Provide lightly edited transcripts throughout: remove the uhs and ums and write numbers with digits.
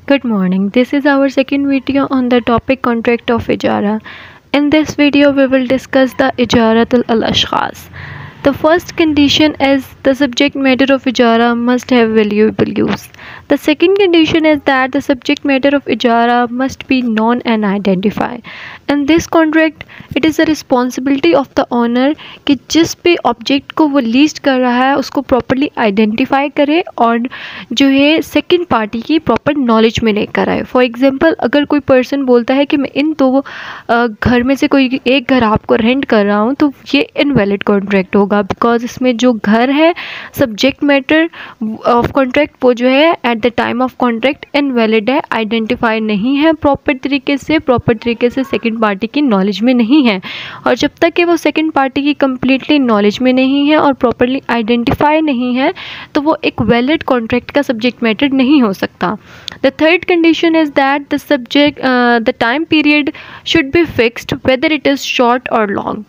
Good morning. This is our second video on the topic contract of ijara. In this video, we will discuss the ijaratul al-ashkhas. The first condition is the subject matter of ijara must have valuable use. The second condition is that the subject matter of ijara must be known and identified. In this contract, it is the responsibility of the owner कि जिस भी object को वो least कर रहा है उसको properly identify करे और जो है सेकंड पार्टी की प्रॉपर नॉलेज में लेकर आए. फॉर एग्जांपल, अगर कोई पर्सन बोलता है कि मैं इन दो घर में से कोई एक घर आपको रेंट कर रहा हूँ, तो ये इनवैलिड कॉन्ट्रैक्ट होगा, बिकॉज इसमें जो घर है सब्जेक्ट मैटर ऑफ कॉन्ट्रैक्ट वो जो है at the time of contract invalid है, आइडेंटिफाई नहीं है प्रॉपर तरीके से सेकंड पार्टी की नॉलेज में नहीं है. और जब तक कि वो सेकंड पार्टी की कम्प्लीटली नॉलेज में नहीं है और प्रॉपरली आइडेंटिफाई नहीं है तो वो एक वैलिड कॉन्ट्रैक्ट का सब्जेक्ट मैटर नहीं हो सकता. The third condition is that the time period should be fixed whether it is short और लॉन्ग.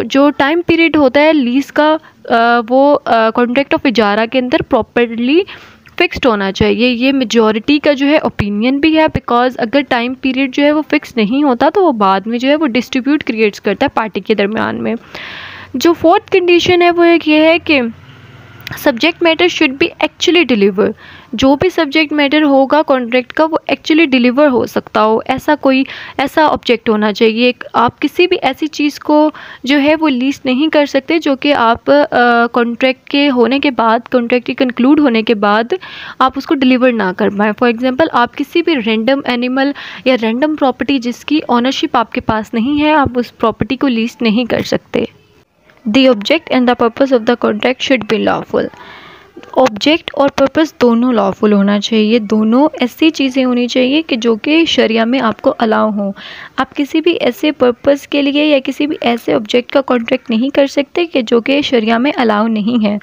जो टाइम पीरियड होता है लीज का वो कॉन्ट्रैक्ट ऑफ इजारा के अंदर प्रॉपरली फिक्स्ड होना चाहिए. ये मेजॉरिटी का जो है ओपिनियन भी है, बिकॉज अगर टाइम पीरियड जो है वो फिक्स नहीं होता तो वो बाद में जो है वो डिस्ट्रीब्यूट क्रिएट्स करता है पार्टी के दरमियान में. जो फोर्थ कंडीशन है वो एक ये है कि subject matter should be actually deliver. जो भी सब्जेक्ट मैटर होगा कॉन्ट्रैक्ट का वो एक्चुअली डिलीवर हो सकता हो, ऐसा ऑब्जेक्ट होना चाहिए. आप किसी भी ऐसी चीज़ को जो है वो लीज नहीं कर सकते जो कि आप कॉन्ट्रैक्ट के होने के बाद, कॉन्ट्रैक्ट के कंक्लूड होने के बाद आप उसको डिलीवर ना कर पाएँ. फॉर एग्जांपल, आप किसी भी रैंडम एनिमल या रैंडम प्रॉपर्टी जिसकी ओनरशिप आपके पास नहीं है, आप उस प्रॉपर्टी को लीज नहीं कर सकते. The object and the purpose of the contract should be lawful. Object और पर्पस दोनों लॉफुल होना चाहिए. दोनों ऐसी चीज़ें होनी चाहिए कि जो कि शरिया में आपको अलाउ हो. आप किसी भी ऐसे पर्पस के लिए या किसी भी ऐसे ऑब्जेक्ट का कॉन्ट्रैक्ट नहीं कर सकते कि जो कि शरिया में अलाउ नहीं है.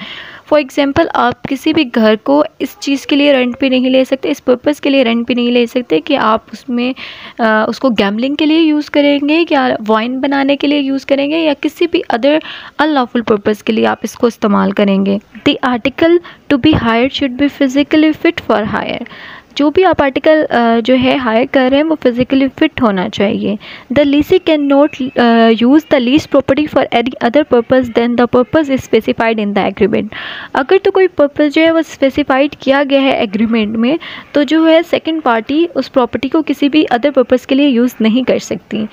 फॉर एग्ज़ाम्पल, आप किसी भी घर को इस चीज़ के लिए रेंट पे नहीं ले सकते, इस पर्पस के लिए रेंट पे नहीं ले सकते कि आप उसमें उसको गैम्बलिंग के लिए यूज़ करेंगे या वाइन बनाने के लिए यूज़ करेंगे या किसी भी अदर अनलॉफुल पर्पस के लिए आप इसको इस्तेमाल करेंगे. The article to be hire should be physically fit for hire. जो भी आप आर्टिकल जो है हायर कर रहे हैं वो फिज़िकली फ़िट होना चाहिए. The lessee can not use the lease property for any other purpose than the purpose is specified in the agreement. अगर तो कोई पर्पस जो है वो स्पेसिफाइड किया गया है एग्रीमेंट में, तो जो है सेकंड पार्टी उस प्रॉपर्टी को किसी भी अदर पर्पस के लिए यूज़ नहीं कर सकती.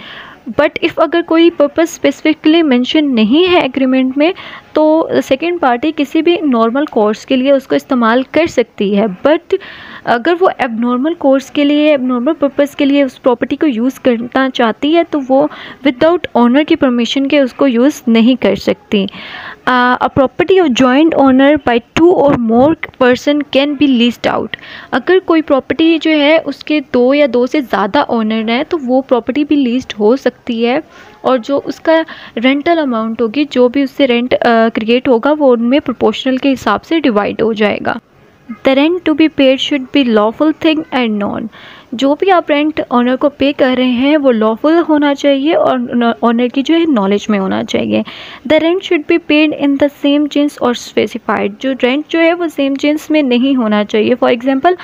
बट इफ़ अगर कोई पर्पस स्पेसिफिकली मेंशन नहीं है एग्रीमेंट में, तो सेकंड पार्टी किसी भी नॉर्मल कोर्स के लिए उसको इस्तेमाल कर सकती है. बट अगर वो एबनॉर्मल कोर्स के लिए, एबनॉर्मल पर्पस के लिए उस प्रॉपर्टी को यूज़ करना चाहती है तो वो विदाउट ऑनर की परमिशन के उसको यूज़ नहीं कर सकती. A property of joint owner by 2 or more person can be leased out. अगर कोई प्रॉपर्टी जो है उसके 2 या 2 से ज़्यादा ओनर हैं तो वो प्रॉपर्टी भी लीज्ड हो सकती है, और जो उसका रेंटल अमाउंट होगी, जो भी उससे रेंट क्रिएट होगा, वो उनमें प्रोपोर्शनल के हिसाब से डिवाइड हो जाएगा. The rent to be paid should be lawful thing and known. जो भी आप रेंट ऑनर को पे कर रहे हैं वो लॉफुल होना चाहिए और ऑनर की जो है नॉलेज में होना चाहिए. The rent should be paid in the same jeans और स्पेसिफाइड. जो रेंट जो है वो सेम जिन्स में नहीं होना चाहिए. फॉर एग्जांपल,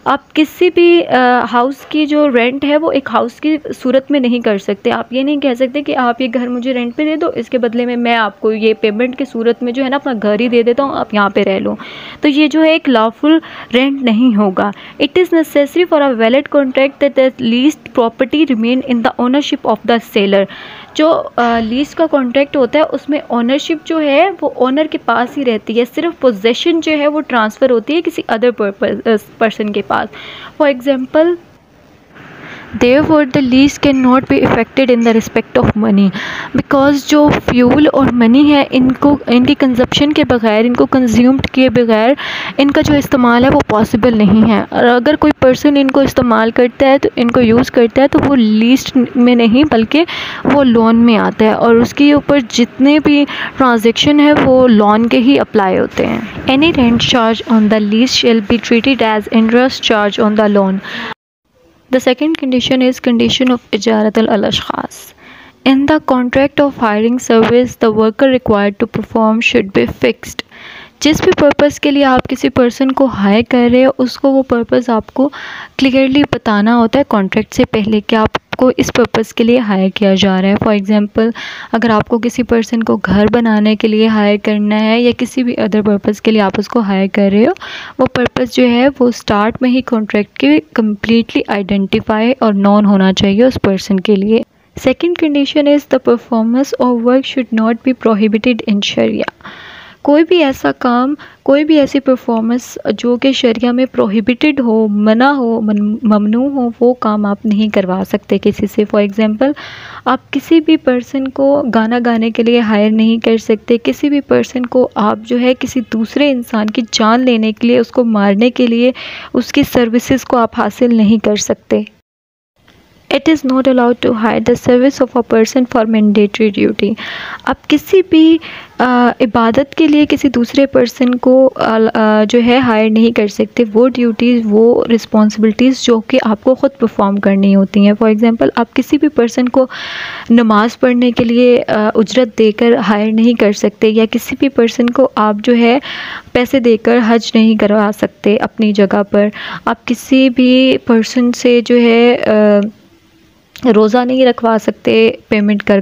आप किसी भी हाउस की जो रेंट है वो एक हाउस की सूरत में नहीं कर सकते. आप ये नहीं कह सकते कि आप ये घर मुझे रेंट पे दे दो, इसके बदले में मैं आपको ये पेमेंट की सूरत में जो है ना अपना घर ही दे देता हूँ, आप यहाँ पे रह लो. तो ये जो है एक लॉफुल रेंट नहीं होगा. It is necessary for a valid contract that the leased property remain in the ownership of the seller. जो लीज का कॉन्ट्रैक्ट होता है उसमें ओनरशिप जो है वो ओनर के पास ही रहती है, सिर्फ पोजेशन जो है वो ट्रांसफ़र होती है किसी अदर पर्सन के पास. For example, Therefore, the lease cannot be affected in the respect of money, because जो फ्यूल और मनी है इनकी कंजप्शन के बगैर, इनको कंज्यूम्ड किए बगैर इनका जो इस्तेमाल है वो पॉसिबल नहीं है. और अगर कोई पर्सन इनको इस्तेमाल करता है, तो इनको यूज़ करता है, तो वो लीज में नहीं बल्कि वो लोन में आता है, और उसके ऊपर जितने भी ट्रांजेक्शन है वो लोन के ही अप्लाई होते हैं. Any rent charge on the lease shall be treated as interest charge on the loan. The second condition is condition of ijarat al-ashkhas. In the contract of hiring service, the worker required to perform should be fixed. जिस भी purpose के लिए आप किसी person को higher कर रहे हो उसको वो पर्पज़ आपको क्लियरली बताना होता है कॉन्ट्रैक्ट से पहले कि आपको इस पर्पज़ के लिए हायर किया जा रहा है। फॉर एग्ज़ाम्पल, अगर आपको किसी पर्सन को घर बनाने के लिए हायर करना है या किसी भी अदर पर्पज़ के लिए आप उसको हायर कर रहे हो, वो पर्पज़ जो है वो स्टार्ट में ही कॉन्ट्रैक्ट के कम्प्लीटली आइडेंटिफाई और नॉन होना चाहिए उस पर्सन के लिए। Second condition is the performance of work should not be prohibited in sharia. कोई भी ऐसा काम, कोई भी ऐसी परफॉर्मेंस जो कि शरिया में प्रोहिबिटेड हो, मना हो, ममनू हो, वो काम आप नहीं करवा सकते किसी से। फॉर एग्ज़ाम्पल, आप किसी भी पर्सन को गाना गाने के लिए हायर नहीं कर सकते, किसी भी पर्सन को आप जो है किसी दूसरे इंसान की जान लेने के लिए, उसको मारने के लिए उसकी सर्विसेज को आप हासिल नहीं कर सकते। It is not allowed to hire the service of a person for mandatory duty. आप किसी भी इबादत के लिए किसी दूसरे पर्सन को जो है हायर नहीं कर सकते। वो ड्यूटीज़, वो रिस्पॉन्सिबिलिटीज़ जो कि आपको ख़ुद परफॉर्म करनी होती हैं। फॉर एग्ज़ाम्पल, आप किसी भी पर्सन को नमाज़ पढ़ने के लिए उजरत देकर हायर नहीं कर सकते, या किसी भी पर्सन को आप जो है पैसे देकर हज नहीं करवा सकते अपनी जगह पर। आप किसी भी पर्सन से जो है रोज़ा नहीं रखवा सकते पेमेंट कर